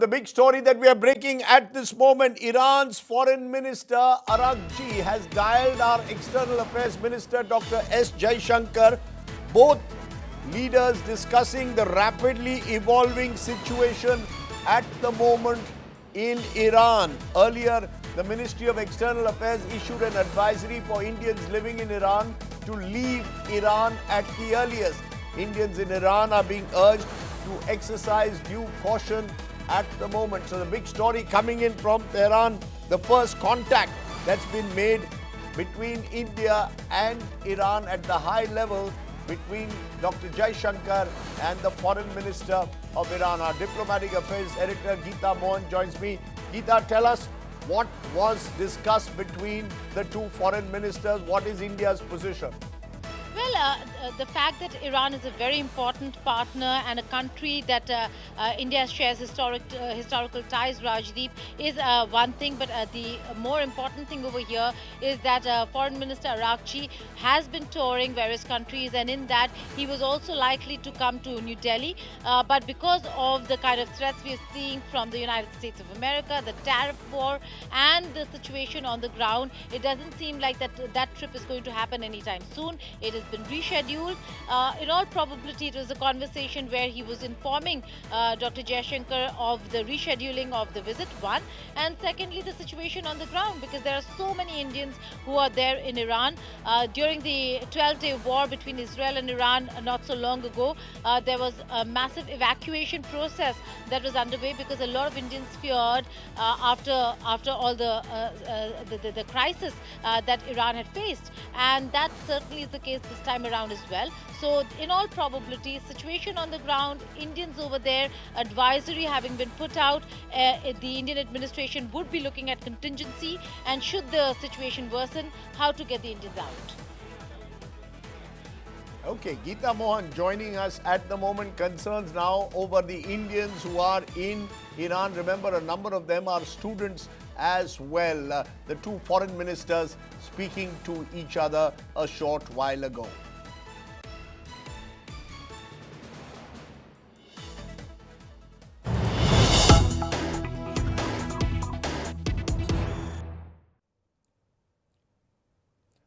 The big story that we are breaking at this moment, Iran's Foreign Minister Araghchi has dialed our External Affairs Minister Dr. S. Jaishankar. Both leaders discussing the rapidly evolving situation at the moment in Iran. Earlier, the Ministry of External Affairs issued an advisory for Indians living in Iran to leave Iran at the earliest. Indians in Iran are being urged to exercise due caution at the moment. So the big story coming in from Tehran, the first contact that's been made between India and Iran at the high level between Dr. Jaishankar and the Foreign Minister of Iran. Our Diplomatic Affairs Editor Geeta Mohan joins me. Geeta, tell us what was discussed between the two foreign ministers. What is India's position? Well, the fact that Iran is a very important partner and a country that India shares historical ties, Rajdeep, is one thing. But the more important thing over here is that Foreign Minister Araghchi has been touring various countries, and in that he was also likely to come to New Delhi. But because of the kind of threats we are seeing from the United States of America, the tariff war, and the situation on the ground, it doesn't seem like that trip is going to happen anytime soon. It has been rescheduled. In all probability, it was a conversation where he was informing Dr. Jaishankar of the rescheduling of the visit, one. And secondly, the situation on the ground, because there are so many Indians who are there in Iran. During the 12-day war between Israel and Iran not so long ago, there was a massive evacuation process that was underway because a lot of Indians feared after all the crisis that Iran had faced. And that certainly is the case this time around as well. So in all probability, situation on the ground, Indians over there, advisory having been put out, the Indian administration would be looking at contingency, and should the situation worsen, how to get the Indians out. Okay, Geeta Mohan joining us at the moment. Concerns now over the Indians who are in Iran. Remember, a number of them are students as well. The two foreign ministers speaking to each other a short while ago.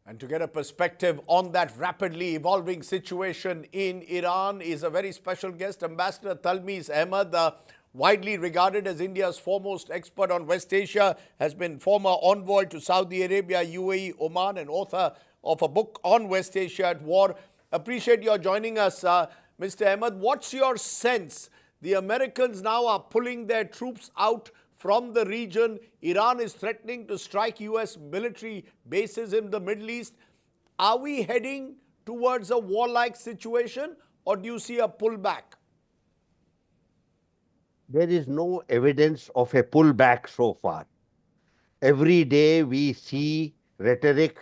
And to get a perspective on that rapidly evolving situation in Iran is a very special guest, Ambassador Talmiz Ahmad, widely regarded as India's foremost expert on West Asia, has been former envoy to Saudi Arabia, UAE, Oman, and author of a book on West Asia at war. Appreciate your joining us, Mr. Ahmad. What's your sense? The Americans now are pulling their troops out from the region. Iran is threatening to strike US military bases in the Middle East. Are we heading towards a warlike situation, or do you see a pullback? There is no evidence of a pullback so far. Every day we see rhetoric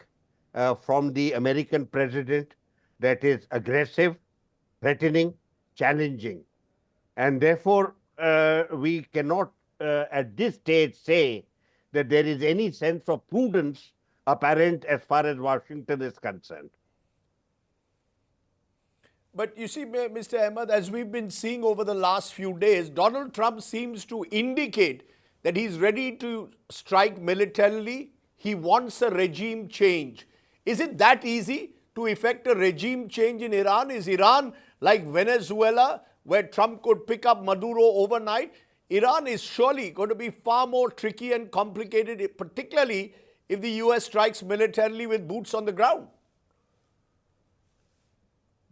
from the American president that is aggressive, threatening, challenging. And therefore, we cannot at this stage say that there is any sense of prudence apparent as far as Washington is concerned. But you see, Mr. Ahmad, as we've been seeing over the last few days, Donald Trump seems to indicate that he's ready to strike militarily. He wants a regime change. Is it that easy to effect a regime change in Iran? Is Iran like Venezuela, where Trump could pick up Maduro overnight? Iran is surely going to be far more tricky and complicated, particularly if the US strikes militarily with boots on the ground.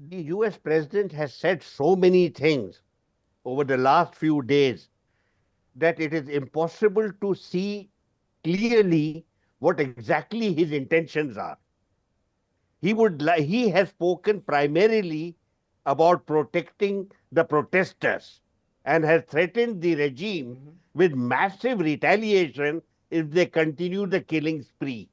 The US president has said so many things over the last few days that it is impossible to see clearly what exactly his intentions are. He has spoken primarily about protecting the protesters and has threatened the regime with massive retaliation if they continue the killing spree.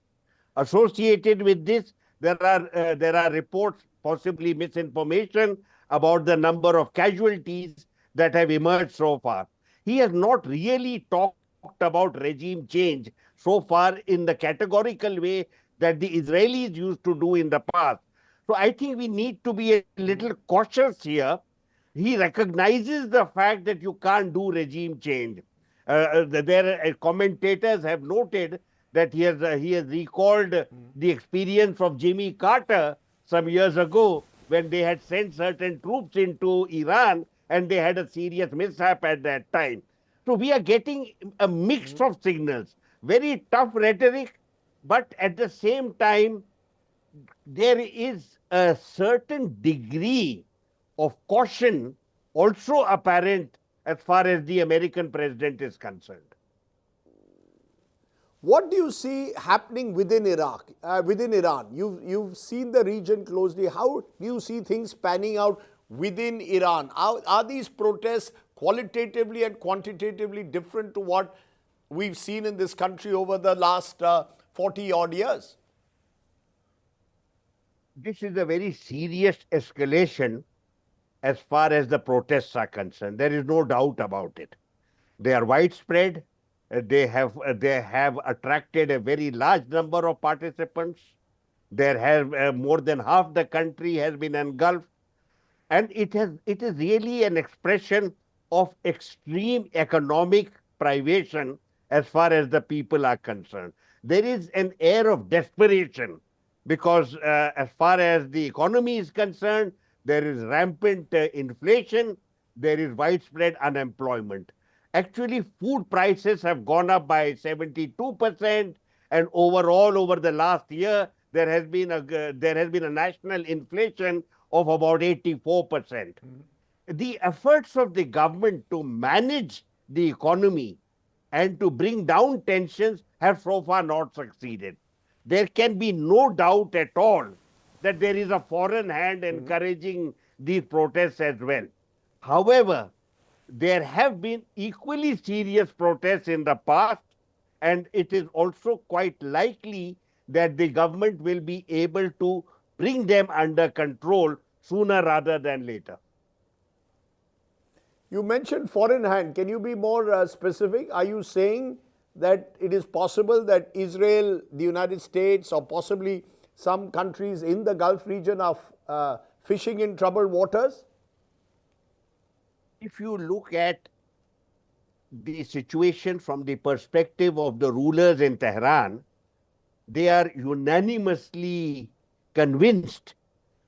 Associated with this, there are reports, possibly misinformation, about the number of casualties that have emerged so far. He has not really talked about regime change so far in the categorical way that the Israelis used to do in the past. So I think we need to be a little cautious here. He recognizes the fact that you can't do regime change. Their commentators have noted that he has recalled the experience of Jimmy Carter some years ago when they had sent certain troops into Iran and they had a serious mishap at that time. So we are getting a mix of signals, very tough rhetoric, but at the same time, there is a certain degree of caution also apparent as far as the American president is concerned. What do you see happening within within Iran? You've seen the region closely. How do you see things panning out within Iran? Are these protests qualitatively and quantitatively different to what we've seen in this country over the last 40 odd years? This is a very serious escalation as far as the protests are concerned. There is no doubt about it. They are widespread. They have attracted a very large number of participants. There have more than half the country has been engulfed, and it is really an expression of extreme economic privation as far as the people are concerned. There is an air of desperation because as far as the economy is concerned, there is rampant inflation, there is widespread unemployment. Actually, food prices have gone up by 72%, and overall, over the last year, there has been a national inflation of about 84%. The efforts of the government to manage the economy and to bring down tensions have so far not succeeded. There can be no doubt at all that there is a foreign hand encouraging these protests as well. However, there have been equally serious protests in the past, and it is also quite likely that the government will be able to bring them under control sooner rather than later. You mentioned foreign hand. Can you be more specific? Are you saying that it is possible that Israel, the United States, or possibly some countries in the Gulf region are fishing in troubled waters? If you look at the situation from the perspective of the rulers in Tehran, they are unanimously convinced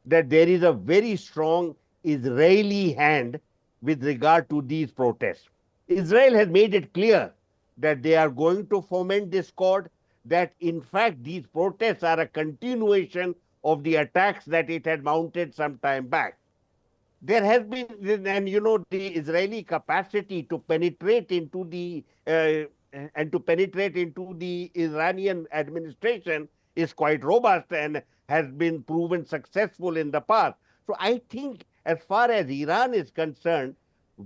that there is a very strong Israeli hand with regard to these protests. Israel has made it clear that they are going to foment discord, that in fact these protests are a continuation of the attacks that it had mounted some time back. There has been, and the Israeli capacity to penetrate into the Iranian administration is quite robust and has been proven successful in the past. So I think as far as Iran is concerned,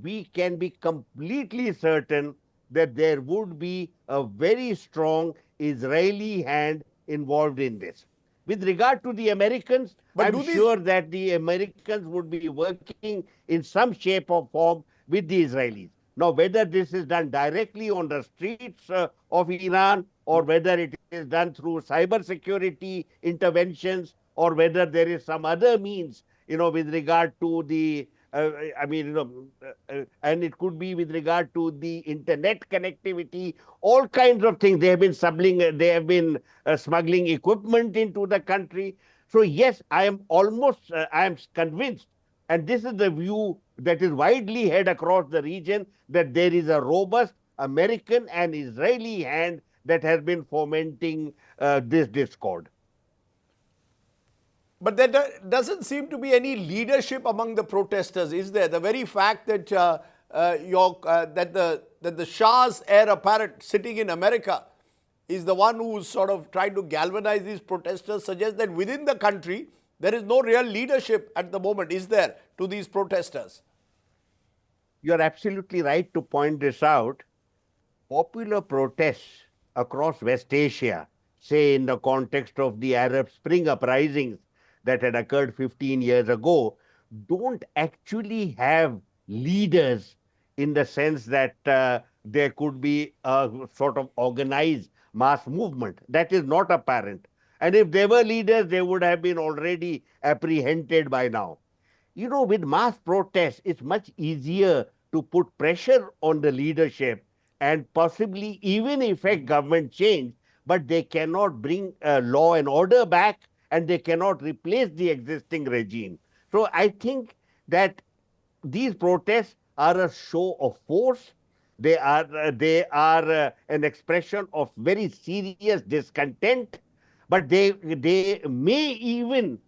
we can be completely certain that there would be a very strong Israeli hand involved in this. With regard to the Americans, I'm sure that the Americans would be working in some shape or form with the Israelis. Now, whether this is done directly on the streets of Iran, or whether it is done through cyber security interventions, or whether there is some other means, with regard to the and it could be with regard to the internet connectivity, all kinds of things. They have been smuggling equipment into the country. So yes, I am convinced, and this is the view that is widely held across the region, that there is a robust American and Israeli hand that has been fomenting this discord. But there doesn't seem to be any leadership among the protesters, is there? The very fact that that the Shah's heir apparent sitting in America is the one who's sort of trying to galvanize these protesters suggests that within the country there is no real leadership at the moment, is there, to these protesters? You're absolutely right to point this out. Popular protests across West Asia, say in the context of the Arab Spring uprisings that had occurred 15 years ago, don't actually have leaders in the sense that there could be a sort of organized mass movement. That is not apparent. And if there were leaders, they would have been already apprehended by now. With mass protests, it's much easier to put pressure on the leadership and possibly even effect government change, but they cannot bring law and order back, and they cannot replace the existing regime. So I think that these protests are a show of force. They are an expression of very serious discontent, but they may even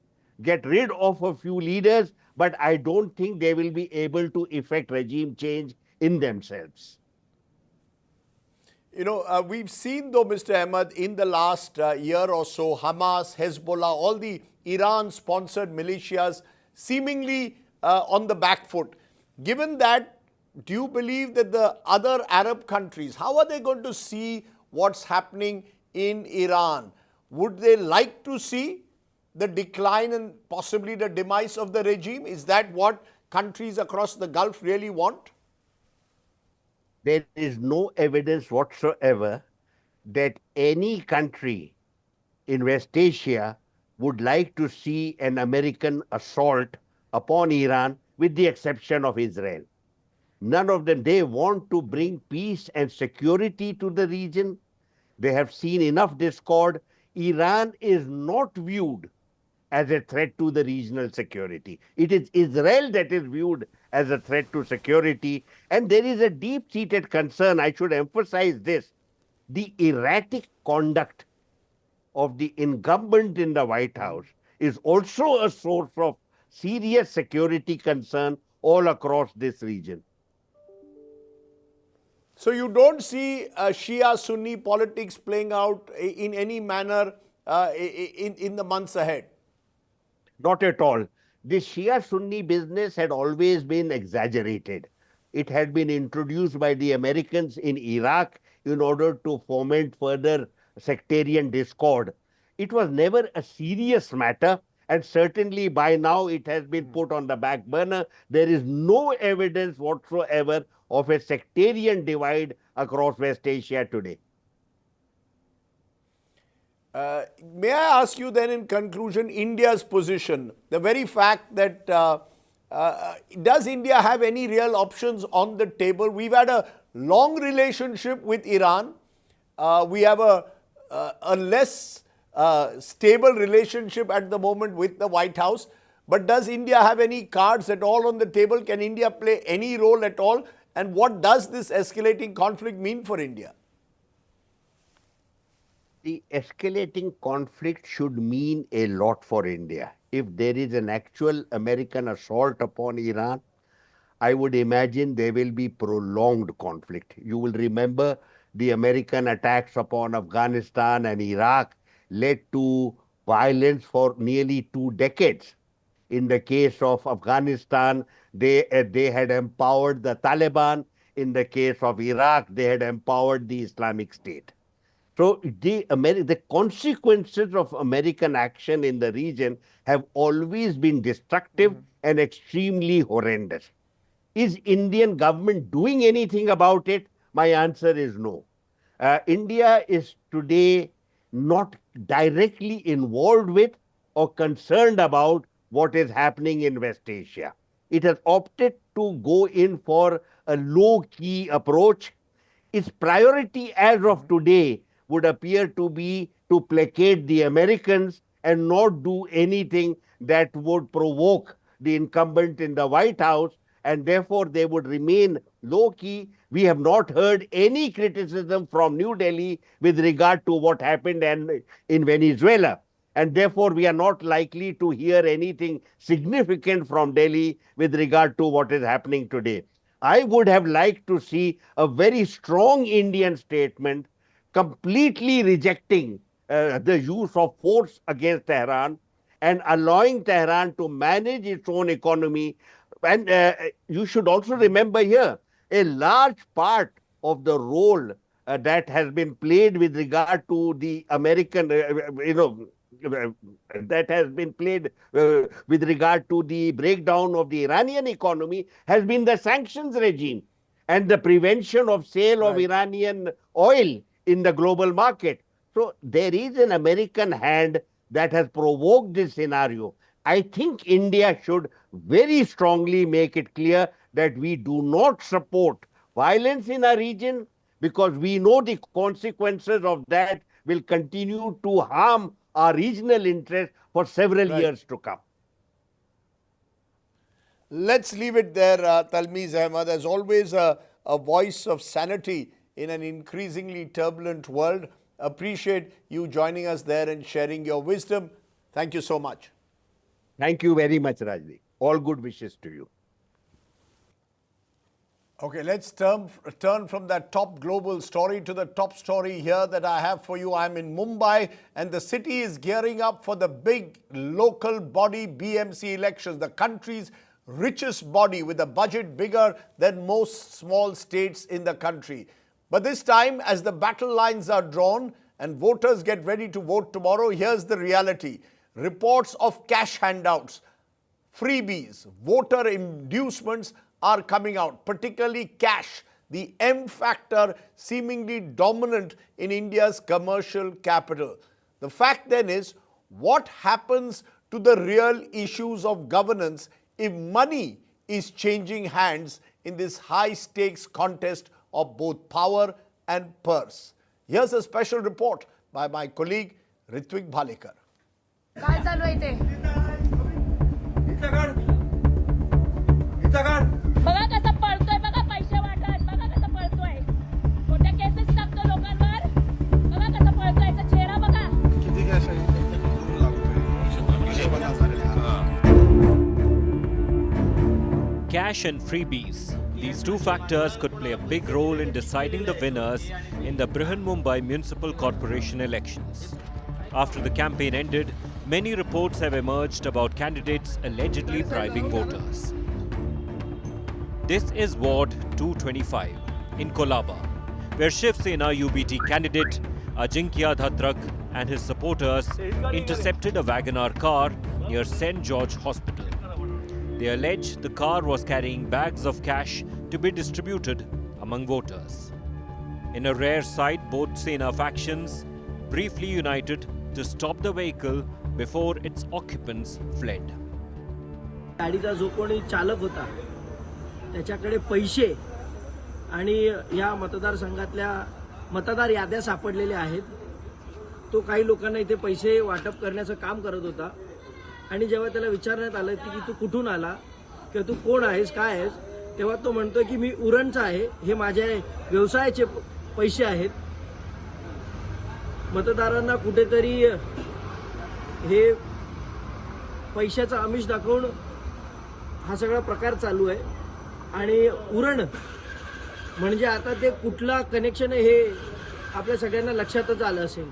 get rid of a few leaders, but I don't think they will be able to effect regime change in themselves. We've seen, though, Mr. Ahmad, in the last year or so, Hamas, Hezbollah, all the Iran-sponsored militias seemingly on the back foot. Given that, do you believe that the other Arab countries, how are they going to see what's happening in Iran? Would they like to see the decline and possibly the demise of the regime? Is that what countries across the Gulf really want? There is no evidence whatsoever that any country in West Asia would like to see an American assault upon Iran, with the exception of Israel. None of them. They want to bring peace and security to the region. They have seen enough discord. Iran is not viewed as a threat to the regional security. It is Israel that is viewed as a threat to security. And there is a deep-seated concern, I should emphasize this, the erratic conduct of the incumbent in the White House is also a source of serious security concern all across this region. So you don't see Shia-Sunni politics playing out in any manner in the months ahead? Not at all. The Shia-Sunni business had always been exaggerated. It had been introduced by the Americans in Iraq in order to foment further sectarian discord. It was never a serious matter, and certainly by now it has been put on the back burner. There is no evidence whatsoever of a sectarian divide across West Asia today. May I ask you then, in conclusion, India's position, the very fact that does India have any real options on the table? We've had a long relationship with Iran. We have a less stable relationship at the moment with the White House. But does India have any cards at all on the table? Can India play any role at all? And what does this escalating conflict mean for India? The escalating conflict should mean a lot for India. If there is an actual American assault upon Iran, I would imagine there will be prolonged conflict. You will remember the American attacks upon Afghanistan and Iraq led to violence for nearly 2 decades. In the case of Afghanistan, they had empowered the Taliban. In the case of Iraq, they had empowered the Islamic State. So the consequences of American action in the region have always been destructive and extremely horrendous. Is Indian government doing anything about it? My answer is no. India is today not directly involved with or concerned about what is happening in West Asia. It has opted to go in for a low-key approach. Its priority as of today would appear to be to placate the Americans and not do anything that would provoke the incumbent in the White House, and therefore they would remain low-key. We have not heard any criticism from New Delhi with regard to what happened in Venezuela, and therefore we are not likely to hear anything significant from Delhi with regard to what is happening today. I would have liked to see a very strong Indian statement completely rejecting the use of force against Tehran and allowing Tehran to manage its own economy. And you should also remember here, a large part of the role that has been played with regard to the American, that has been played with regard to the breakdown of the Iranian economy has been the sanctions regime and the prevention of sale of Iranian oil in the global market. So there is an American hand that has provoked this scenario. I think India should very strongly make it clear that we do not support violence in our region. because we know the consequences of that will continue to harm our regional interests for several years to come. Let's leave it there, Talmiz Ahmad. As always, a voice of sanity in an increasingly turbulent world. Appreciate you joining us there and sharing your wisdom. Thank you so much. Thank you very much, Rajdeep. All good wishes to you. Okay, let's turn from that top global story to the top story here that I have for you. I'm in Mumbai and the city is gearing up for the big local body BMC elections, the country's richest body with a budget bigger than most small states in the country. But this time, as the battle lines are drawn and voters get ready to vote tomorrow, here's the reality. Reports of cash handouts, freebies, voter inducements are coming out, particularly cash, the M factor seemingly dominant in India's commercial capital. The fact then is, what happens to the real issues of governance if money is changing hands in this high-stakes contest of both power and purse? Here's a special report by my colleague Ritwik Bhalekar. काय चालू आहे ते बघा कसं पळतोय बघा पैसे वाटत बघा कसं पळतोय खोट्या केसेस टाकतो लोकांवर बघा कसं पळतोय याचा चेहरा बघा किती कॅश आहे Cash and freebies. These two factors could play a big role in deciding the winners in the Brihan Mumbai Municipal Corporation elections. After the campaign ended, many reports have emerged about candidates allegedly bribing voters. This is Ward 225 in Kolaba, where Shiv Sena UBT candidate Ajinkya Dhatrak and his supporters intercepted a Wagoner car near St. George Hospital. They allege the car was carrying bags of cash to be distributed among voters. In a rare sight, both Sena factions briefly united to stop the vehicle before its occupants fled. गाडीचा जो कोणी चालक होता त्याच्याकडे पैसे आणि या मतदारसंघातल्या मतदार याद्या सापडलेल्या आहेत. तो काही लोकांना इथे पैसे वाटप करण्याचं काम करत होता आणि जेव्हा त्याला विचारण्यात आलं की तू कुठून आला किंवा तू कोण आहेस काय आहेस तेव्हा तो म्हणतोय की मी उरणचा आहे, हे माझ्या व्यवसायाचे पैसे आहेत. मतदारांना कुठेतरी हे पैशाचं आमिष दाखवून हा सगळा प्रकार चालू आहे आणि उरण म्हणजे आता ते कुठला कनेक्शन आहे हे आपल्या सगळ्यांना लक्षातच आलं असेल.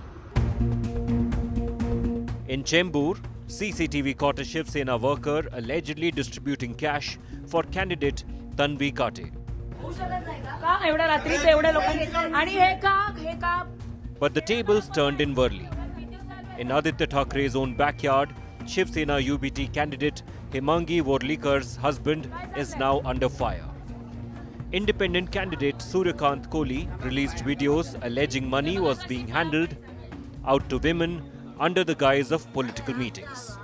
In Chembur, CCTV caught a Shiv Sena worker allegedly distributing cash for candidate Tanvi Kate. का एवढ्या रात्रीचं एवढ्या लोकांनी आणि हे का But the tables turned inwardly. In Aditya Thackeray's own backyard, Shiv Sena UBT candidate Himangi Worlikar's husband is now under fire. Independent candidate Suryakant Kohli released videos alleging money was being handled out to women under the guise of political meetings.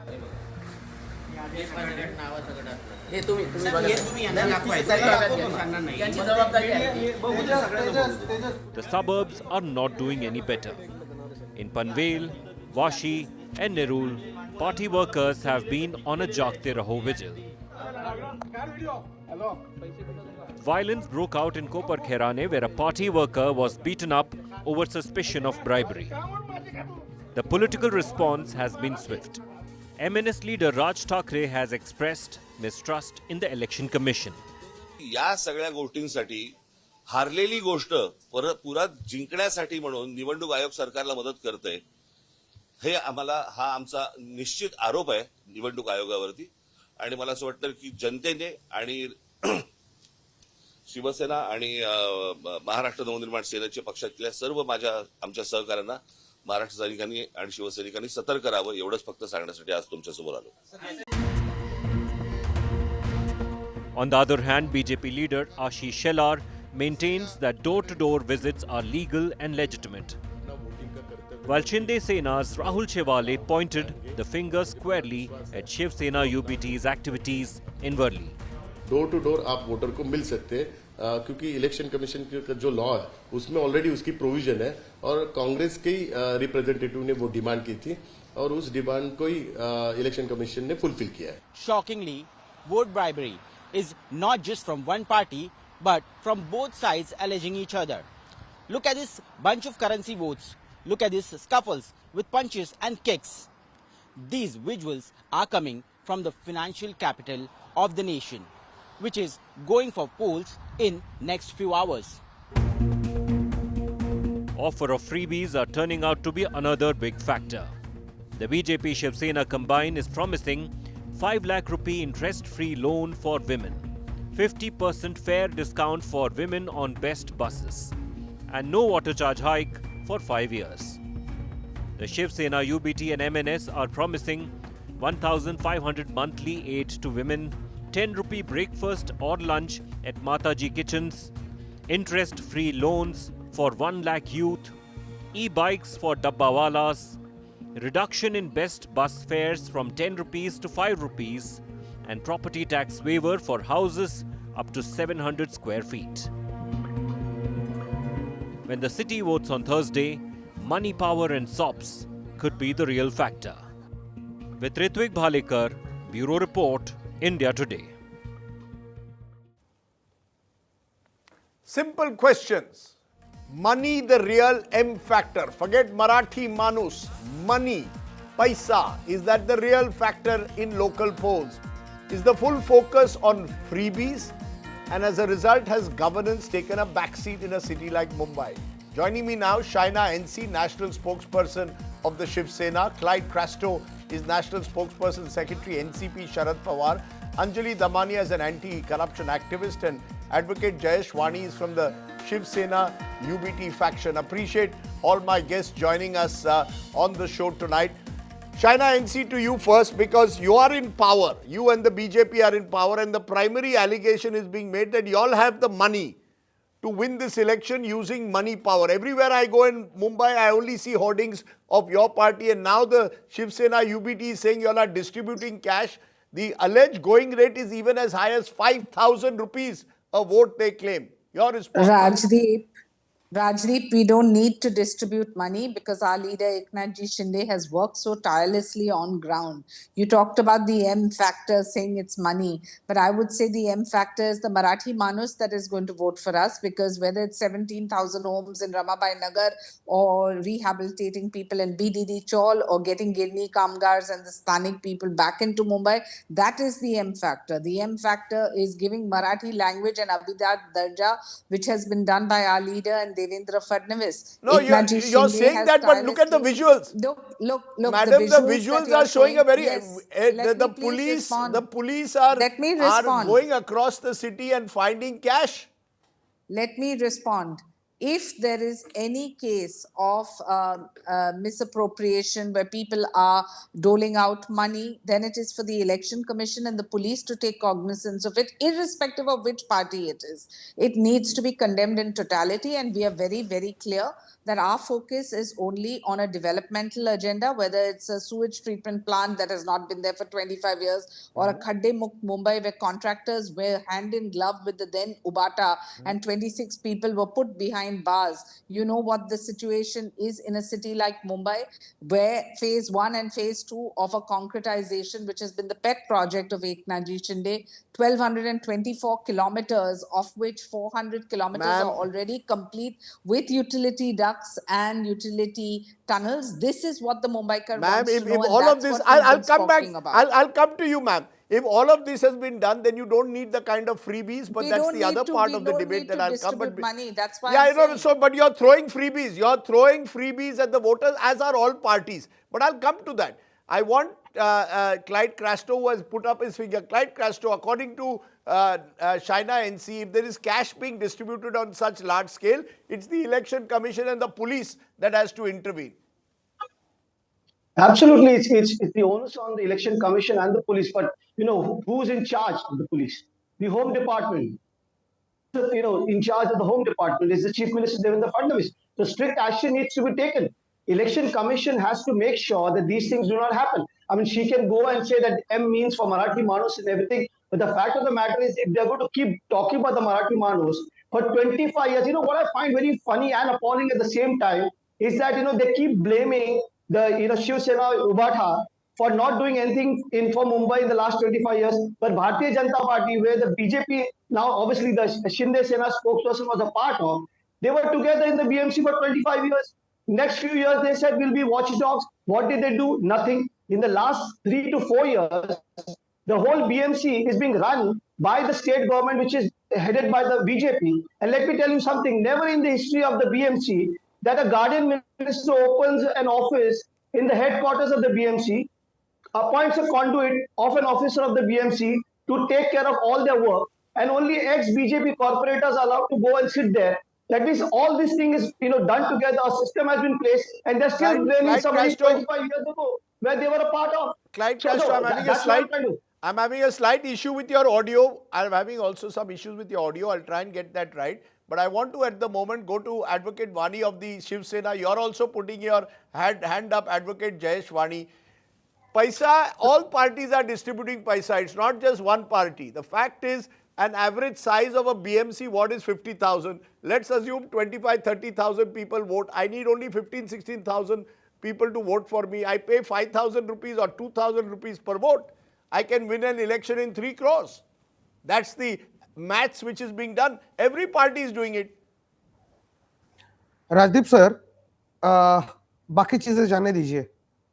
The suburbs are not doing any better. In Panvel, Vashi and Nerul, party workers have been on a Jagte Raho vigil. Violence broke out in Kopar Khairane, where a party worker was beaten up over suspicion of bribery. The political response has been swift. MNS leader Raj Thackeray has expressed mistrust in the election commission. या सगळ्या गोष्टींसाठी हारलेली गोष्ट पुरा जिंकण्यासाठी म्हणून निवडणूक आयोग सरकारला मदत करते हे आम्हाला हा आमचा निश्चित आरोप आहे निवडणूक आयोगावरती. आणि मला असं वाटतं की जनतेने आणि शिवसेना आणि महाराष्ट्र नवनिर्माण सेनेच्या पक्षातल्या सर्व आमच्या सहकाऱ्यांना महाराष्ट्र सैनिकांनी आणि शिवसैनिकांनी सतर्क राहावं एवढंच फक्त सांगण्यासाठी आज तुमच्यासमोर आलो. On the other hand, BJP leader Ashish Shelar maintains that door-to-door visits are legal and legitimate. While Shinde Sena's Rahul Shewale pointed the finger squarely at Shiv Sena UBT's activities in Worli. Door to door आप voter को मिल सकते हैं, क्योंकि election commission का जो law है उसमें ऑलरेडी उसकी प्रोविजन है और कांग्रेस के रिप्रेजेंटेटिव ने वो डिमांड की थी और उस डिमांड को ही इलेक्शन कमीशन ने फुलफिल किया है. Shockingly, vote bribery is not just from one party but from both sides alleging each other. Look at this bunch of currency votes. Look at these scuffles with punches and kicks. These visuals are coming from the financial capital of the nation, which is going for polls in next few hours. Offer of freebies are turning out to be another big factor. The BJP Shiv Sena combine is promising 5 lakh rupee interest-free loan for women, 50% fare discount for women on best buses, and no water charge hike for 5 years. The Shiv Sena, UBT and MNS are promising 1,500 monthly aid to women, 10 rupee breakfast or lunch at Mataji kitchens, interest-free loans for 1 lakh youth, e-bikes for dabbawalas, reduction in best bus fares from 10 rupees to 5 rupees, and property tax waiver for houses up to 700 square feet. When the city votes on Thursday, money, power and sops could be the real factor. With Ritwik Bhalekar, Bureau Report, India Today. Simple questions. Money the real M factor. Forget Marathi Manus. Money, paisa. Is that the real factor in local polls? Is the full focus on freebies? And as a result, has governance taken a backseat in a city like Mumbai? Joining me now, Shaina NC, National Spokesperson of the Shiv Sena. Clyde Crasto is National Spokesperson, Secretary NCP Sharad Pawar. Anjali Damania is an anti-corruption activist, and Advocate Jayesh Vani is from the Shiv Sena UBT faction. Appreciate all my guests joining us on the show tonight. Shaina NC, to you first, because you are in power. You and the BJP are in power, and the primary allegation is being made that you all have the money to win this election using money power. Everywhere I go in Mumbai, I only see hoardings of your party, and now the Shiv Sena UBT is saying you all are distributing cash. The alleged going rate is even as high as 5,000 rupees a vote, they claim. Your response? Rajdeep, we don't need to distribute money because our leader Eknath Ji Shinde has worked so tirelessly on ground. You talked about the M factor, saying it's money, but I would say the M factor is the Marathi Manus that is going to vote for us, because whether it's 17,000 homes in Ramabai Nagar or rehabilitating people in BDD Chaul or getting Girni Kamgars and the Sthanik people back into Mumbai, that is the M factor. The M factor is giving Marathi language and Abhidat Darja, which has been done by our leader and Devendra Fadnavis. No, you're saying that, but look at the visuals. Look, Madam, the visuals are showing a very... Yes, the police are going across the city and finding cash. Let me respond. If there is any case of misappropriation where people are doling out money, then it is for the Election Commission and the police to take cognizance of it, irrespective of which party it is. It needs to be condemned in totality, and we are very, very clear that our focus is only on a developmental agenda, whether it's a sewage treatment plant that has not been there for 25 years or a Khadde Mukt Mumbai where contractors were hand in glove with the then Ubata and 26 people were put behind bars. You know what the situation is in a city like Mumbai, where phase 1 and phase 2 of a concretization, which has been the pet project of Eknath Ji Shinde, 1,224 kilometers, of which 400 kilometers are already complete with utility ducts and utility tunnels. This is what the Mumbaikar wants to know. If all of this, I'll come back. I'll come to you, ma'am. If all of this has been done, then you don't need the kind of freebies. But that's the other part of the debate that I'll come. But money. That's why. Yeah, I know. So, but you're throwing freebies. You're throwing freebies at the voters, as are all parties. But I'll come to that. I want Clyde Crasto, who has put up his figure. Clyde Crasto, according to Shaina NC, if there is cash being distributed on such large scale, it's the Election Commission and the police that has to intervene. Absolutely, it's the onus on the Election Commission and the police. But who's in charge of the police? The Home Department. In charge of the Home Department is the Chief Minister Devendra Fadnavis. So strict action needs to be taken. Election Commission has to make sure that these things do not happen. I mean, she can go and say that M means for Marathi Manus and everything. But the fact of the matter is, if they're going to keep talking about the Marathi Manus for 25 years, what I find very funny and appalling at the same time is that, they keep blaming the, Shiv Sena Ubatha for not doing anything for Mumbai in the last 25 years. But Bharatiya Janata Party, where the BJP, now obviously the Shinde Sena spokesperson was a part of, they were together in the BMC for 25 years. Next few years, they said we'll be watchdogs. What did they do? Nothing. In the last 3 to 4 years, the whole BMC is being run by the state government, which is headed by the BJP. And let me tell you something, never in the history of the BMC that a guardian minister opens an office in the headquarters of the BMC, appoints a conduit of an officer of the BMC to take care of all their work, and only ex-BJP corporators are allowed to go and sit there. That means all this thing is done together. A system has been placed, and they're still blaming somebody 25 years ago where they were a part of. Clyde So, Castro, that- I'm having a slight issue with your audio. I'm having also some issues with your audio. I'll try and get that right. But I want to, at the moment, go to Advocate Vani of the Shiv Sena. You're also putting your hand up, Advocate Jayesh Vani. Paisa, all parties are distributing paisa. It's not just one party. The fact is, an average size of a BMC ward is 50,000. Let's assume 25, 30,000 people vote. I need only 15, 16,000 people to vote for me. I pay 5,000 rupees or 2,000 rupees per vote. I can win an election in 3 crores. That's the maths which is being done. Every party is doing it. Rajdeep sir, बाकी चीजें जाने दीजिए.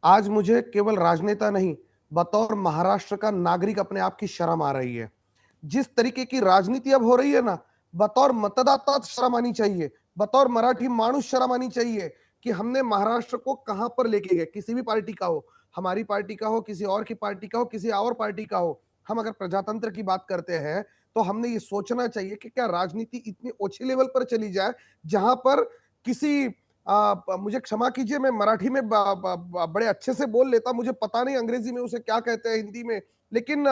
आज मुझे केवल राजनेता नहीं, बतौर महाराष्ट्र का नागरिक अपने आप की शर्म आ रही है. जिस तरीके की राजनीति अब हो रही है ना, बतौर मतदाता शर्म आनी चाहिए, बतौर मराठी मानुष शर्म आनी चाहिए कि हमने महाराष्ट्र को कहां पर लेके गए. किसी भी पार्टी का हो, हमारी पार्टी का हो, किसी और की पार्टी का हो, किसी और पार्टी का हो. हम अगर प्रजातंत्र की बात करते हैं तो हमने ये सोचना चाहिए कि क्या राजनीति इतनी ओछे लेवल पर चली जाए जहां पर किसी मुझे क्षमा कीजिए, मैं मराठी में बड़े अच्छे से बोल लेता, मुझे पता नहीं अंग्रेजी में उसे क्या कहते हैं हिंदी में, लेकिन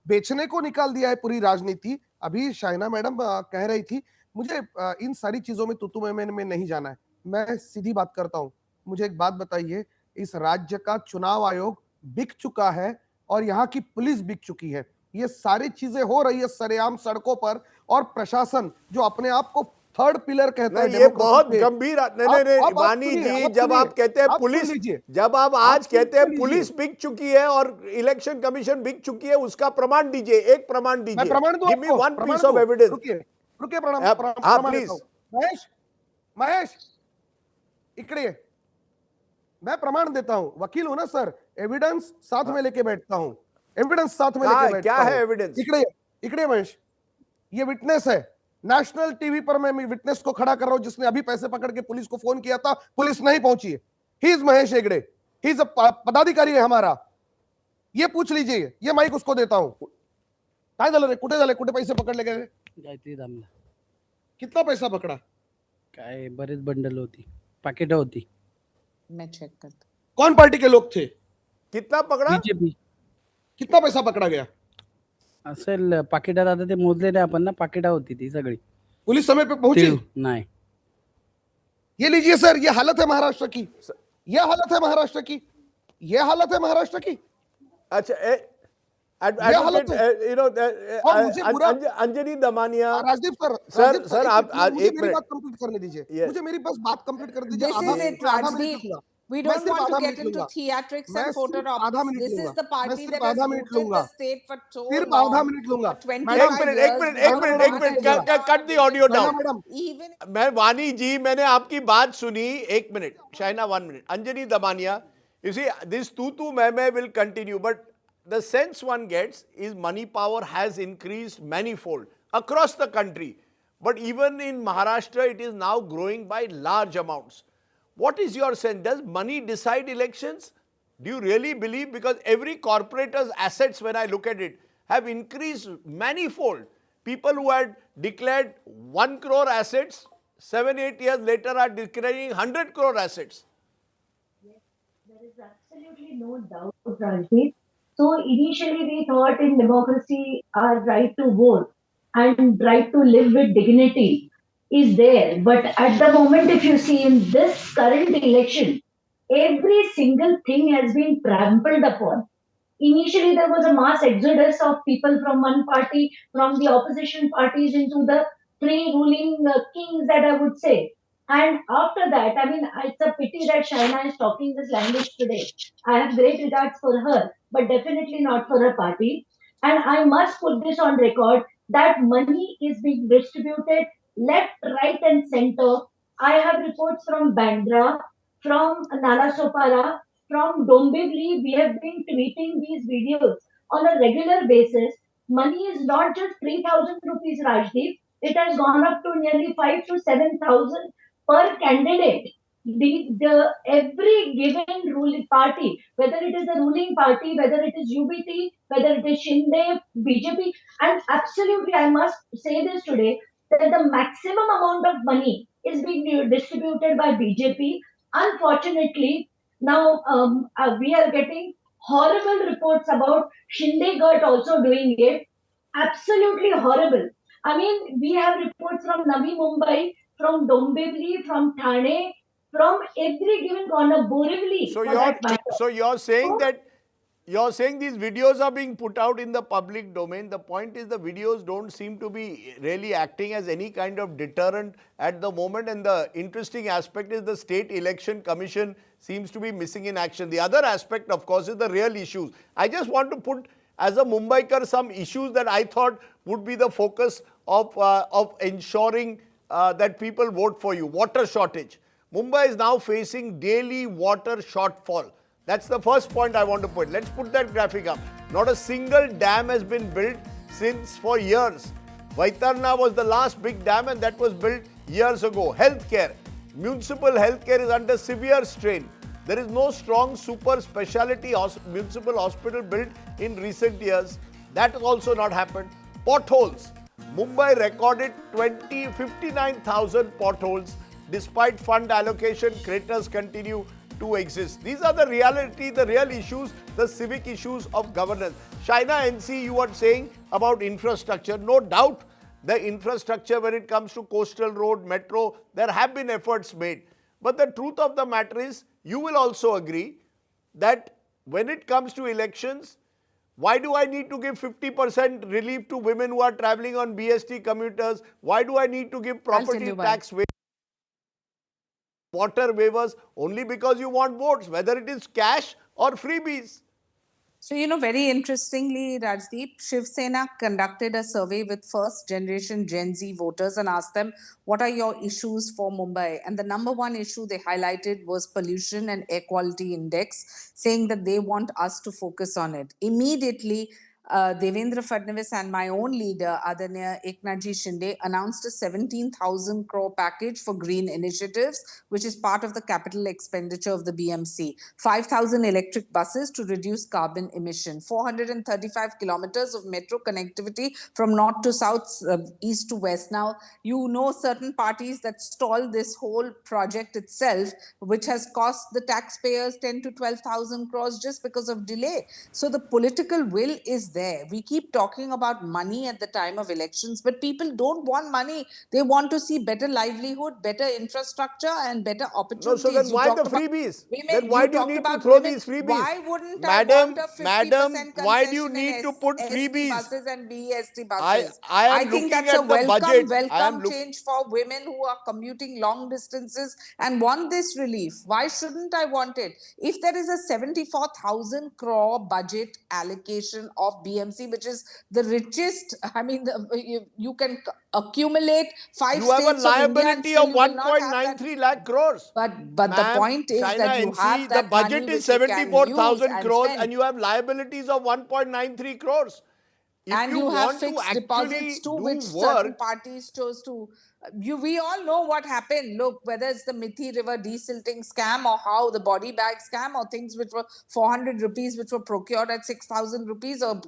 बेचने को निकाल दिया है पूरी राजनीति. अभी शाइना मैडम कह रही थी, मुझे इन सारी चीजों में तुतु में नहीं जाना है. मैं सीधी बात करता हूं. मुझे एक बात बताइए, इस राज्य का चुनाव आयोग बिक चुका है और यहाँ की पुलिस बिक चुकी है. ये सारी चीजें हो रही है सरेआम सड़कों पर, और प्रशासन जो अपने आप को थर्ड पिलर कहता है. ये बहुत गंभीर. नहीं वानी जी, जब आप कहते हैं पुलिस, जब आप आज कहते हैं पुलिस बिक चुकी है और इलेक्शन कमीशन बिक चुकी है, उसका प्रमाण दीजिए. एक प्रमाण दीजिए. Give me one piece of evidence. रुकिए प्रमाण प्लीज. महेश इकडे, मैं प्रमाण देता हूं. वकील हूं ना सर, एविडेंस साथ में लेके बैठता हूं. एविडेंस साथ में लेके बैठता हूं. क्या है एविडेंस? इकडे महेश, ये विटनेस है. नेशनल टीवी पर मैं विटनेस को खड़ा कर रहा हूं, जिसने अभी पैसे पकड़ के पुलिस को फोन किया था, पुलिस नहीं पहुंची है. He is Mahesh Hegde, he is पदाधिकारी है हमारा. ये पूछ लीजिए. ये माइक उसको देता हूं. काय झालं रे? कुठे पैसे पकडले गेले? गायत्री दामला. कितना पैसा पकड़ा? काय बरेच बंडल होती, पाकिट होती. मैं चेक करता. कौन पार्टी के लोग थे? कितना पकड़ा? बीजेपी. कितना पैसा पकड़ा गया? असेल पाकिटात. आता ते मोजले नाही आपण ना, पाकिटा होती ती सगळी. पुलिस समय पे पहुंची नाही. ये लीजिए सर, ये हालत है महाराष्ट्र की. ये हालत है महाराष्ट्र की. ये हालत है महाराष्ट्र की. अच्छा, अंजनी दमानिया. राजदीप सर आप एक मिनट बात कंप्लीट करने दीजिए. मुझे मेरी बस बात कंप्लीट कर दीजिए. This is it, Rajdeep. We don't want to get into theatrics and photo ops. This is the party that has rooted the state for so long. सिर्फ आधा मिनट लूंगा. 25 एक minute cut the audio down. Even मैं वानी जी, मैंने आपकी बात सुनी. एक minute Shaina, 1 minute. Anjani Damania, you see this तू मैं will continue, but the sense one gets is money power has increased manifold across the country, but even in Maharashtra it is now growing by large amounts. What is your sense? Does money decide elections? Do you really believe? Because every corporator's assets, when I look at it, have increased manifold. People who had declared 1 crore assets, 7-8 years later are declaring 100 crore assets. Yes, there is absolutely no doubt, Rajdeep. So initially we thought in democracy our right to vote and right to live with dignity is there. But at the moment, if you see in this current election, every single thing has been trampled upon. Initially, there was a mass exodus of people from one party, from the opposition parties into the three ruling kings that I would say. And after that, I mean, it's a pity that Shaina is talking this language today. I have great regards for her, but definitely not for her party. And I must put this on record that money is being distributed left, right, and center. I have reports from Bandra, from Nalasopara, from Dombivli. We have been tweeting these videos on a regular basis. Money is not just 3,000 rupees, Rajdeep. It has gone up to nearly 5 to 7,000 per candidate. Every given ruling party, whether it is the ruling party, whether it is UBT, whether it is Shinde, BJP, and absolutely, I must say this today, that the maximum amount of money is being distributed by BJP. Unfortunately, now we are getting horrible reports about Shinde Gut also doing it. Absolutely horrible. I mean, we have reports from Navi Mumbai, from Dombivli, from Thane, from every given corner, Borivali, So for that matter. you're saying that you're saying these videos are being put out in the public domain. The point is the videos don't seem to be really acting as any kind of deterrent at the moment. And the interesting aspect is the State Election Commission seems to be missing in action. The other aspect, of course, is the real issues. I just want to put as a Mumbaiker some issues that I thought would be the focus of ensuring that people vote for you. Water shortage. Mumbai is now facing daily water shortfall. That's the first point I want to put. Let's put that graphic up. Not a single dam has been built for years. Vaitarna was the last big dam and that was built years ago. Healthcare. Municipal healthcare is under severe strain. There is no strong super specialty municipal hospital built in recent years. That has also not happened. Potholes. Mumbai recorded 59,000 potholes. Despite fund allocation, craters continue to exist. These are the reality, the real issues, the civic issues of governance. Shaina NC, you were saying about infrastructure. No doubt the infrastructure when it comes to coastal road, metro, there have been efforts made. But the truth of the matter is, you will also agree that when it comes to elections, why do I need to give 50% relief to women who are traveling on BST commuters? Why do I need to give property tax waivers? Water waivers only because you want votes, whether it is cash or freebies. So, very interestingly, Rajdeep, Shiv Sena conducted a survey with first generation Gen Z voters and asked them, what are your issues for Mumbai? And the number one issue they highlighted was pollution and air quality index, saying that they want us to focus on it. Immediately, Devendra Fadnavis and my own leader, Adanya Eknathji Shinde, announced a 17,000 crore package for green initiatives, which is part of the capital expenditure of the BMC. 5,000 electric buses to reduce carbon emission. 435 kilometers of metro connectivity from north to south, east to west. Now, certain parties that stall this whole project itself, which has cost the taxpayers 10 to 12,000 crores just because of delay. So the political will is there. We keep talking about money at the time of elections, but people don't want money. They want to see better livelihood, better infrastructure, and better opportunities. No, so then why the freebies? Then why do you need to throw these freebies? Why wouldn't I want a 50% why do you need to put freebies? buses and BEST buses? I think that's a welcome change for women who are commuting long distances and want this relief. Why shouldn't I want it? If there is a 74,000 crore budget allocation of BMC, which is the richest, you can accumulate 5 you states have a liability of India and 1.93 lakh crores. But the point is China that you have that the budget money is which you can 74,000 use crores and and you have liabilities of 1.93 crores. If and you have want fixed to deposits too, which work, certain parties chose to. We all know what happened. Look, whether it's the Mithi River desilting scam or how the body bag scam or things which were 400 rupees which were procured at 6,000 rupees or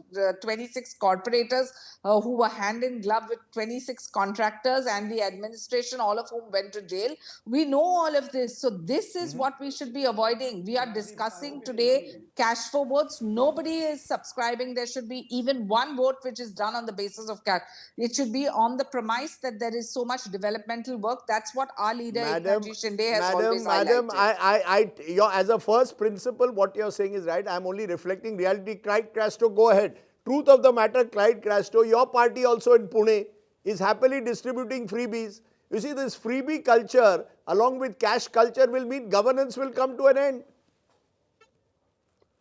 26 corporators who were hand in glove with 26 contractors and the administration, all of whom went to jail. We know all of this. So this is what we should be avoiding. We are discussing today cash for votes. Nobody is subscribing. There should be even one vote which is done on the basis of cash. It should be on the premise that there is so much much developmental work. That's what our leader Madam, Eknath Shinde has always highlighted. as a first principle, what you're saying is right. I'm only reflecting reality. Clyde Castro, go ahead. Truth of the matter, Clyde Castro, your party also in Pune is happily distributing freebies. You see, this freebie culture, along with cash culture, will mean governance will come to an end.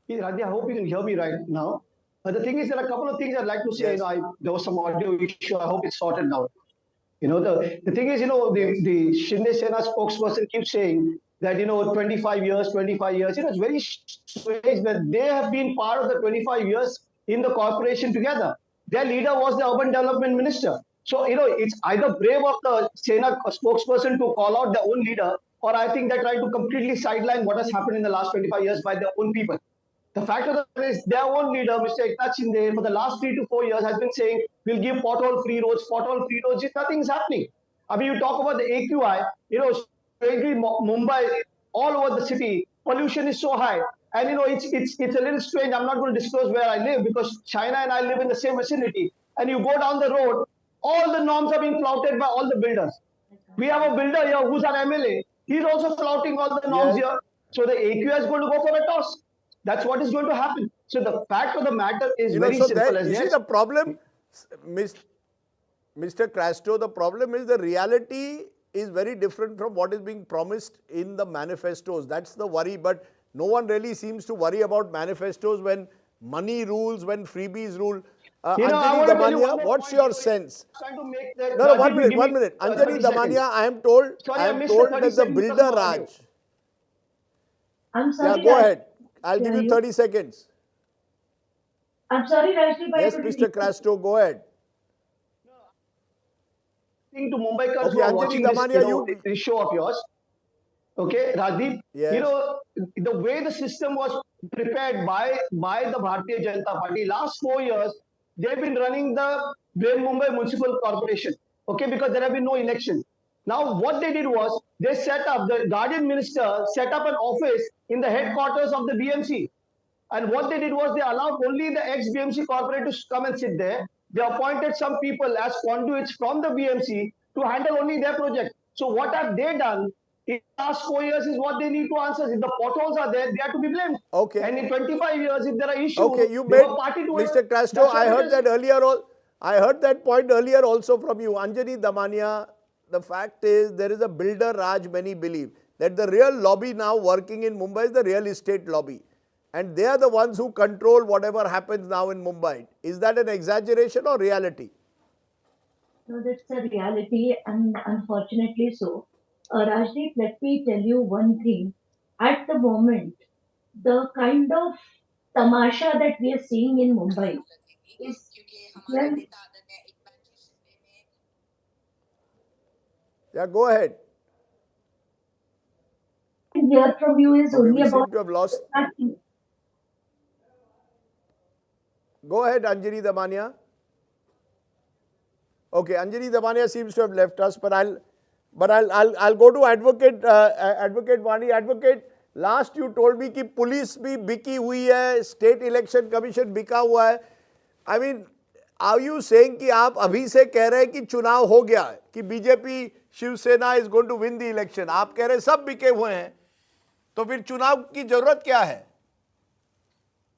Radhi, I hope you can hear me right now. The thing is, there are a couple of things I'd like to say. Yes. There was some audio issue. I hope it's sorted now. The thing is, the Shinde Sena spokesperson keeps saying that, 25 years. It's very strange that they have been part of the 25 years in the corporation together. Their leader was the urban development minister. So, it's either brave of the Sena spokesperson to call out their own leader, or I think they're trying to completely sideline what has happened in the last 25 years by their own people. The fact of the matter is, their own leader, Mr. Eknath Shinde, for the last 3 to 4 years has been saying, we'll give pothole-free roads. Nothing's happening. I mean, you talk about the AQI, strangely, Mumbai, all over the city, pollution is so high. And, it's a little strange. I'm not going to disclose where I live because China and I live in the same vicinity. And you go down the road, all the norms are being flouted by all the builders. We have a builder here who's our MLA. He's also flouting all the norms here. So the AQI is going to go for a toss. That's what is going to happen. So the fact of the matter is very simple. You see, the problem, Mr. Castro, the problem is the reality is very different from what is being promised in the manifestos. That's the worry. But no one really seems to worry about manifestos when money rules, when freebies rule. Anjali Damania, what's your sense? No, 1 minute. Anjali Damania, I am told that the builder Raj. I'm sorry. Yeah, go ahead. I'll give you 30 seconds. I'm sorry, Rajdeep. Yes, Mr. Castro, go ahead. To Mumbaikars who are watching this show of yours. Okay, Rajdeep. Yes. The way the system was prepared by the Bharatiya Janata Party last 4 years, they've been running the Mumbai Municipal Corporation. Okay, because there have been no elections. Now, what they did was, the Guardian Minister set up an office in the headquarters of the BMC. And what they did was, they allowed only the ex-BMC corporate to come and sit there. They appointed some people as conduits from the BMC to handle only their project. So what have they done in the last 4 years is what they need to answer. If the potholes are there, they are to be blamed. Okay. And in 25 years, if there are issues, okay, you made, Mr. Castro, I heard that earlier. I heard that point earlier also from you. Anjali Damania, the fact is there is a builder Raj, many believe, that the real lobby now working in Mumbai is the real estate lobby. And they are the ones who control whatever happens now in Mumbai. Is that an exaggeration or reality? No, that's a reality, and unfortunately so. Rajdeep, let me tell you one thing. At the moment, the kind of tamasha that we are seeing in Mumbai is, well, yeah, go ahead. Hear from you is only we about seem to have lost. Go ahead, Anjali Damania. Okay, Anjali Damania seems to have left us, but I'll go to Advocate Vani. Advocate, last you told me कि police भी बिकी हुई है, State Election Commission बिका हुआ है. I mean, are you saying कि आप अभी से कह रहे हैं कि चुनाव हो गया है, कि BJP Shiv Sena is going to win the election? आप कह रहे हैं सब बिके हुए हैं, तो फिर चुनाव की जरूरत क्या है?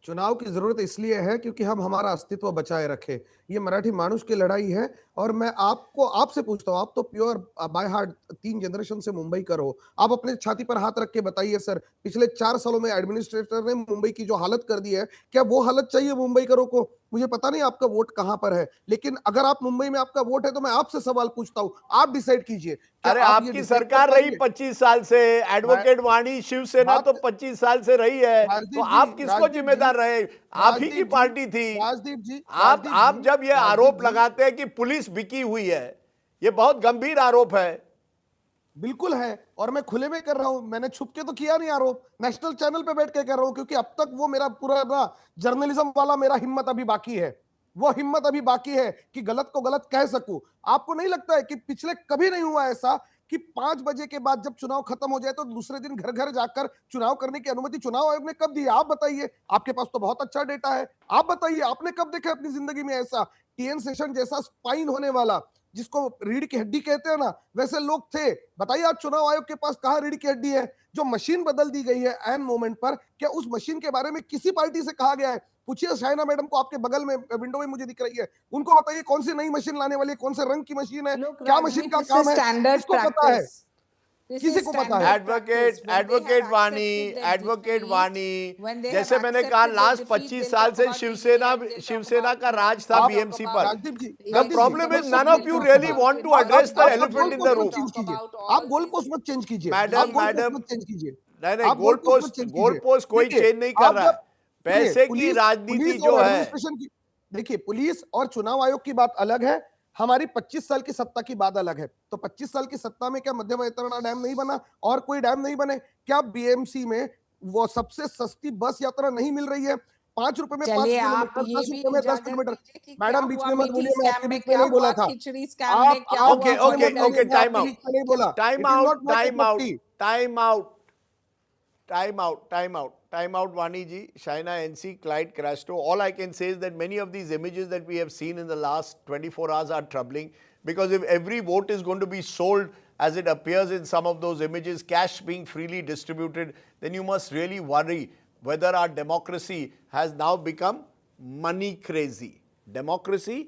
चुनाव की जरूरत इसलिए है क्योंकि हम हमारा अस्तित्व बचाए रखे. ये मराठी मानुष की लड़ाई है. और मैं आपसे पूछता हूं, आप तो प्योर बाय हार्ट 3 जनरेशन से मुंबई कर हो, आप अपने छाती पर हाथ रख के बताइए सर, पिछले 4 सालों में एडमिनिस्ट्रेटर ने मुंबई की जो हालत कर दी है, क्या वो हालत चाहिए मुंबई करो को? मुझे पता नहीं आपका वोट कहां पर है, लेकिन अगर आप मुंबई में आपका वोट है तो मैं आपसे सवाल पूछता हूं, आप डिसाइड कीजिए. अरे आपकी सरकार रही 25 साल से, एडवोकेट वाणी शिवसेना तो 25 साल से रही है, तो आप किसको जिम्मेदार रहे? आप ही की पार्टी थी. राजदीप जी, आप जब ये आरोप लगाते हैं कि पुलिस बिकी हुई है, ये बहुत गंभीर आरोप है. बिल्कुल है, और मैं खुले में कर रहा हूं, मैंने छुप के तो किया नहीं आरोप, नेशनल चैनल पे बैठ के कर रहा हूं, क्योंकि अब तक वो मेरा पूरा ना जर्नलिज्म वाला मेरा हिम्मत अभी बाकी है, वो हिम्मत अभी बाकी है कि गलत को गलत कह सकूं. आपको नहीं लगता है कि पिछले कभी नहीं हुआ ऐसा कि 5 बजे के बाद जब चुनाव खत्म हो जाए तो दूसरे दिन घर घर जाकर चुनाव करने की अनुमति चुनाव आयोग ने कब दी? आप बताइए, आपके पास तो बहुत अच्छा डेटा है, आप बताइए आपने कब देखा अपनी जिंदगी में ऐसा? टीएन सेशन जैसा स्पाइन होने वाला, जिसको रीढ़ की हड्डी कहते हैं ना, वैसे लोग थे। बताइए आज चुनाव आयोग के पास कहाँ रीढ़ की हड्डी है? जो मशीन बदल दी गई है एन मोमेंट पर, क्या उस मशीन के बारे में किसी पार्टी से कहा गया है? पूछिए शाइना मैडम को, आपके बगल में विंडो में मुझे दिख रही है, उनको बताइए कौन सी नई मशीन लाने वाली है, कौन से रंग की मशीन है, Look, क्या मशीन Rajdeep, का this काम is है, standard किसको पता है? practice. This किसी is को पता standard है? Advocate practice. When they advocate have वानी accepted their एडवोकेट defeat, वानी when they जैसे have मैंने कहा accepted their last defeat, 25 they'll साल talk से about Shiv Sena BJP, they'll Shiv Sena talk का about राज था they'll बीएमसी talk पर about Rajdeep ji, the Rajdeep ji, problem is freebies, none of they'll you talk really about want to आप एड्रेस द vandalism, आप elephant in the they'll goal room post change talk कीजिए, about आप all goal these. Post मत change कीजिए, आप madam goal post madam मत change कीजिए, नहीं नहीं आप गोल पोस्ट मत चेंज गोल कीजिए। पोस्ट कोई देखिए, चेंज नहीं कर आप रहा जब है पैसे की पुलिस राजनीति पुलिस जो और है एडमिनिस्ट्रेशन की, देखिए पुलिस और चुनाव आयोग की बात अलग है, हमारी 25 साल की सत्ता की बात अलग है। तो 25 साल की सत्ता में क्या मध्य वैतरणा डैम नहीं बना और कोई डैम नहीं बने? क्या बीएमसी में वो सबसे सस्ती बस यात्रा नहीं मिल रही है? 5 रुपए में 5 चलिए आप किलोमीटर, ये 10 भी रुपए में 10 उजागर किलोमीटर। कीजिए कि क्या मैडम बीच हुआ में मत मीठी बोलिए, मैं आपके स्कैम में, बीच में क्या नहीं बोला हुआ था। खिचड़ी स्कैम में, क्या आप ओके हुआ बीच में ओके मत बोलिए, ओके मैं टाइम आपके आउट बीच में नहीं बोला। Time It is out not my time cup of out tea. Time out time out Vani ji, Shaina NC, Clyde Crasto. All I can say is that many of these images that we have seen in the last 24 hours are troubling, because if every vote is going to be sold as it appears in some of those images, cash being freely distributed, then you must really worry whether our democracy has now become money crazy. Democracy,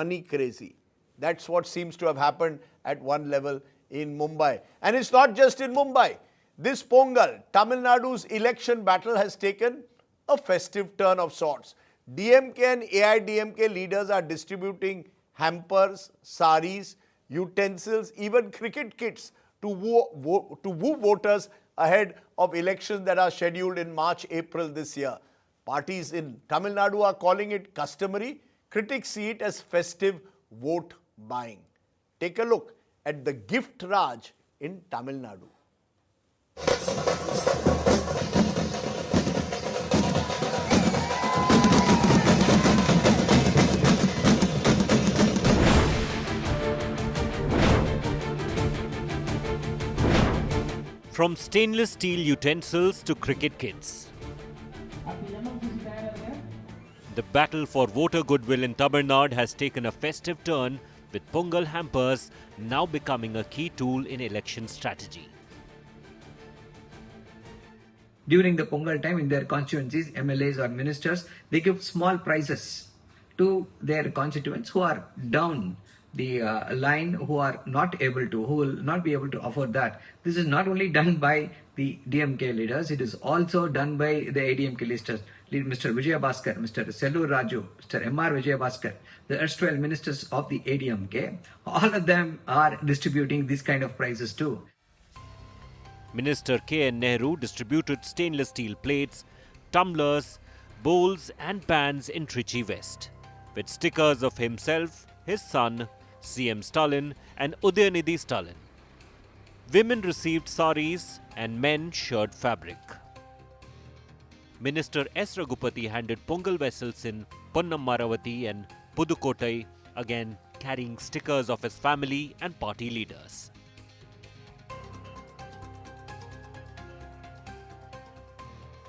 money crazy. That's what seems to have happened at one level in Mumbai. And it's not just in Mumbai. This Pongal, Tamil Nadu's election battle has taken a festive turn of sorts. DMK and AIDMK leaders are distributing hampers, saris, utensils, even cricket kits to woo voters ahead of elections that are scheduled in March, April this year. Parties in Tamil Nadu are calling it customary. Critics see it as festive vote buying. Take a look at the Gift Raj in Tamil Nadu. From stainless steel utensils to cricket kits, the battle for voter goodwill in Tamil Nadu has taken a festive turn, with Pongal hampers now becoming a key tool in election strategy. During the Pongal time in their constituencies, MLAs or ministers, they give small prizes to their constituents who are down the line, who are not able to, who will not be able to afford that. This is not only done by the DMK leaders, it is also done by the ADMK leaders. Mr. Vijay Bhaskar, Mr. Sellu Raju, Mr. M.R. Vijay Bhaskar, the erstwhile ministers of the ADMK, all of them are distributing this kind of prizes too. Minister K.N. Nehru distributed stainless steel plates, tumblers, bowls and pans in Trichy West, with stickers of himself, his son, CM Stalin and Udayanidhi Stalin. Women received saris and men shirt fabric. Minister S. Raghupati handed Pongal vessels in Ponnam Maravati and Pudukottai, again carrying stickers of his family and party leaders.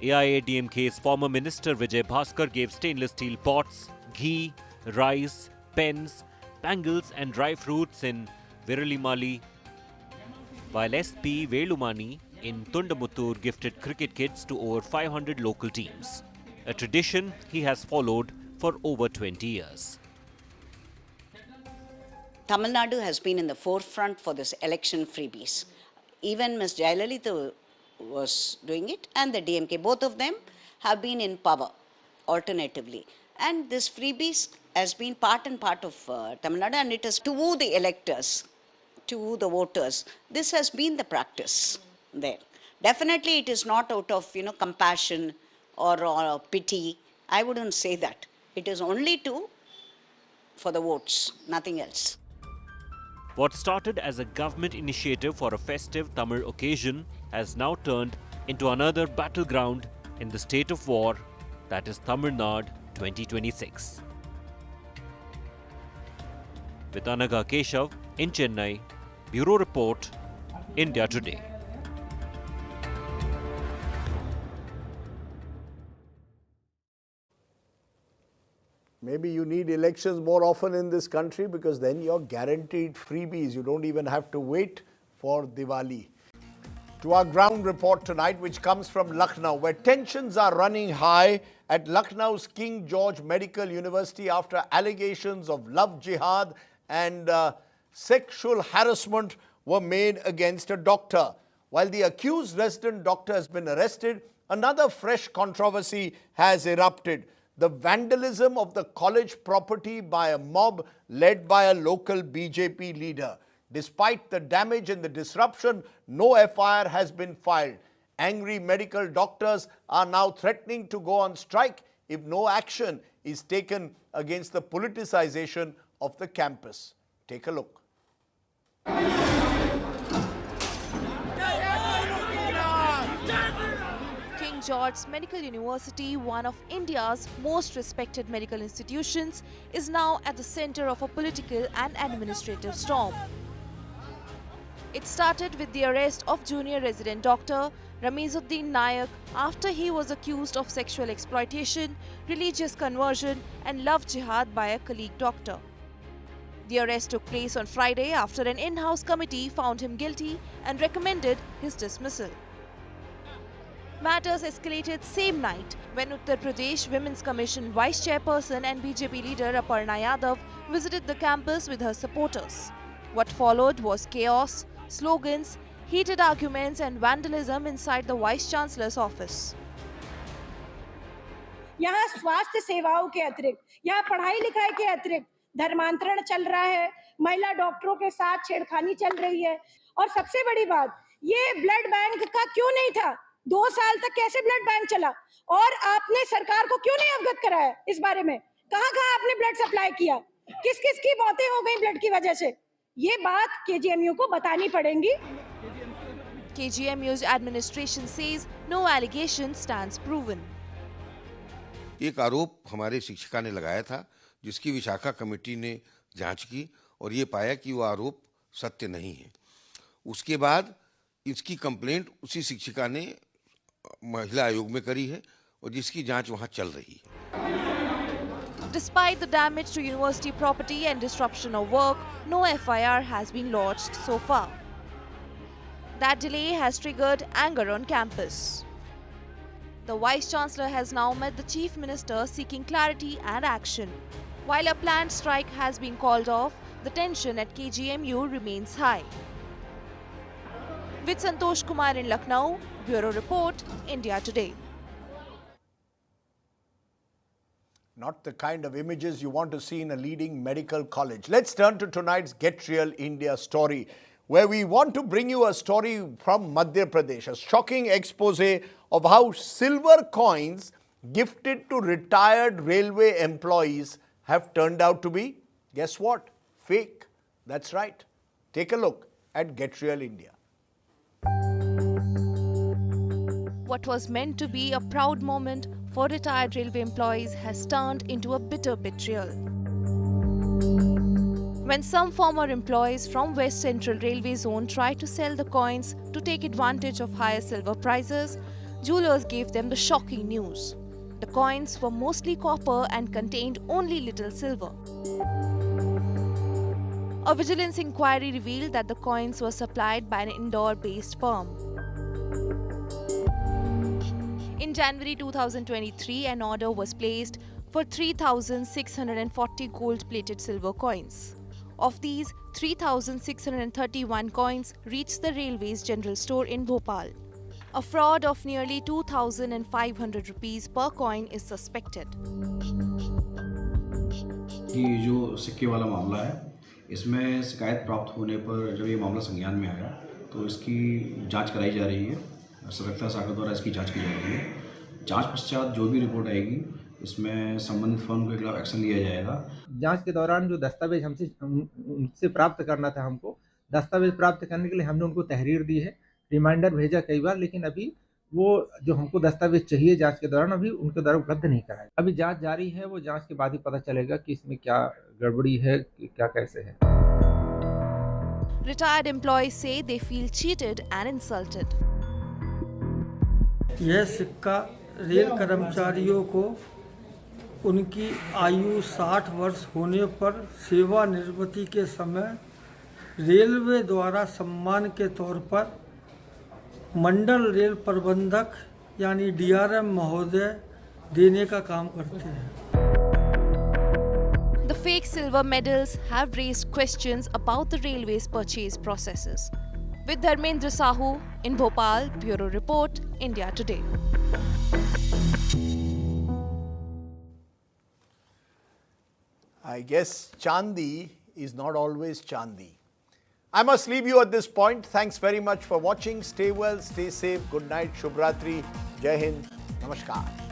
AIADMK's former minister Vijay Bhaskar gave stainless steel pots, ghee, rice, pens, bangles and dry fruits in Viralimali, while SP Velumani in Tundamuttur gifted cricket kits to over 500 local teams, a tradition he has followed for over 20 years. Tamil Nadu has been in the forefront for this election freebies. Even Ms. Jayalalitha was doing it, and the DMK, both of them have been in power alternatively. And this freebies has been part and part of Tamil Nadu, and it is to woo the electors, to woo the voters. This has been the practice there. Definitely it is not out of compassion or pity. I wouldn't say that. It is only for the votes, nothing else. What started as a government initiative for a festive Tamil occasion has now turned into another battleground in the state of war, that is Tamil Nadu 2026. With Anaga Keshav in Chennai, Bureau Report, India Today. Maybe you need elections more often in this country because then you're guaranteed freebies. You don't even have to wait for Diwali. To our ground report tonight, which comes from Lucknow, where tensions are running high at Lucknow's King George Medical University after allegations of love jihad and sexual harassment were made against a doctor. While the accused resident doctor has been arrested, another fresh controversy has erupted. The vandalism of the college property by a mob led by a local BJP leader. Despite the damage and the disruption, no FIR has been filed. Angry medical doctors are now threatening to go on strike if no action is taken against the politicization of the campus. Take a look. King George's Medical University, one of India's most respected medical institutions, is now at the center of a political and administrative storm. It started with the arrest of junior resident doctor Ramizuddin Nayak after he was accused of sexual exploitation, religious conversion and love jihad by a colleague doctor. The arrest took place on Friday after an in-house committee found him guilty and recommended his dismissal. Matters escalated same night when Uttar Pradesh Women's Commission Vice Chairperson and BJP leader Aparna Yadav visited the campus with her supporters. What followed was chaos, slogans, heated arguments and vandalism inside the Vice Chancellor's office. यहाँ स्वास्थ्य सेवाओं के अतिरिक्त, यहाँ पढ़ाई लिखाई के अतिरिक्त धर्मांतरण चल रहा है, महिला डॉक्टरों के साथ छेड़खानी चल रही है और सबसे बड़ी बात, ये ब्लड बैंक का क्यों नहीं था? 2 साल तक कैसे ब्लड बैंक चला और आपने सरकार को क्यों नहीं अवगत कराया इस बारे में? कहां-कहां आपने ब्लड सप्लाई किया? किस-किस की मौतें हो गई ब्लड की वजह से? ये बात KGMU को बतानी पड़ेगी. KGMU's administration says no allegation stands proven. एक आरोप हमारे शिक्षिका ने लगाया था जिसकी विशाखा कमेटी ने जांच की और ये पाया कि वो आरोप सत्य नहीं है. उसके बाद इसकी कंप्लेंट उसी शिक्षिका ने महिला आयोग में करी है और जिसकी जांच वहां चल रही है. Despite the damage to university property and disruption of work, no FIR has been lodged so far. That delay has triggered anger on campus. The Vice Chancellor has now met the Chief Minister seeking clarity and action. While a planned strike has been called off, the tension at KGMU remains high. With Santosh Kumar in Lucknow, Bureau Report, India Today. Not the kind of images you want to see in a leading medical college. Let's turn to tonight's Get Real India story, where we want to bring you a story from Madhya Pradesh, a shocking expose of how silver coins gifted to retired railway employees have turned out to be, guess what? Fake. That's right. Take a look at Get Real India. What was meant to be a proud moment for retired railway employees has turned into a bitter betrayal. When some former employees from West Central Railway Zone tried to sell the coins to take advantage of higher silver prices, jewelers gave them the shocking news. The coins were mostly copper and contained only little silver. A vigilance inquiry revealed that the coins were supplied by an Indore-based firm. In January 2023, an order was placed for 3,640 gold-plated silver coins. Of these, 3,631 coins reached the railway's general store in Bhopal. A fraud of nearly 2,500 rupees per coin is suspected. ये जो सिक्के वाला मामला है, इसमें शिकायत प्राप्त होने पर जब ये मामला संज्ञान में आया, तो इसकी जांच कराई जा रही है. सतर्कता शाखा द्वारा इसकी जांच की जा रही है. जांच पश्चात जो भी रिपोर्ट आएगी, इसमें संबंधित फर्म के खिलाफ एक्शन लिया जाएगा. जांच के दौरान जो दस्तावेज उनसे प्राप्त करना था, हमको दस्तावेज प्राप्त करने के लिए हमने उनको तहरीर दी है, रिमाइंडर भेजा कई बार, लेकिन अभी वो जो हमको दस्तावेज चाहिए जांच के दौरान अभी उनके द्वारा उपलब्ध नहीं कराया. अभी जांच जारी है, वो जांच के बाद ही पता चलेगा कि इसमें क्या गड़बड़ी है, क्या कैसे है. Retired employees say they feel cheated and insulted. यह सिक्का रेल कर्मचारियों को उनकी आयु 60 वर्ष होने पर सेवानिवृत्ति के समय रेलवे द्वारा सम्मान के तौर पर मंडल रेल प्रबंधक यानी DRM महोदय देने का काम करते हैं। The fake silver medals have raised questions about the railway's purchase processes. With Dharmendra Sahu in Bhopal, Bureau Report, India Today. I guess Chandi is not always Chandi. I must leave you at this point. Thanks very much for watching. Stay well, stay safe. Good night. Shubh Ratri. Jai Hind. Namaskar.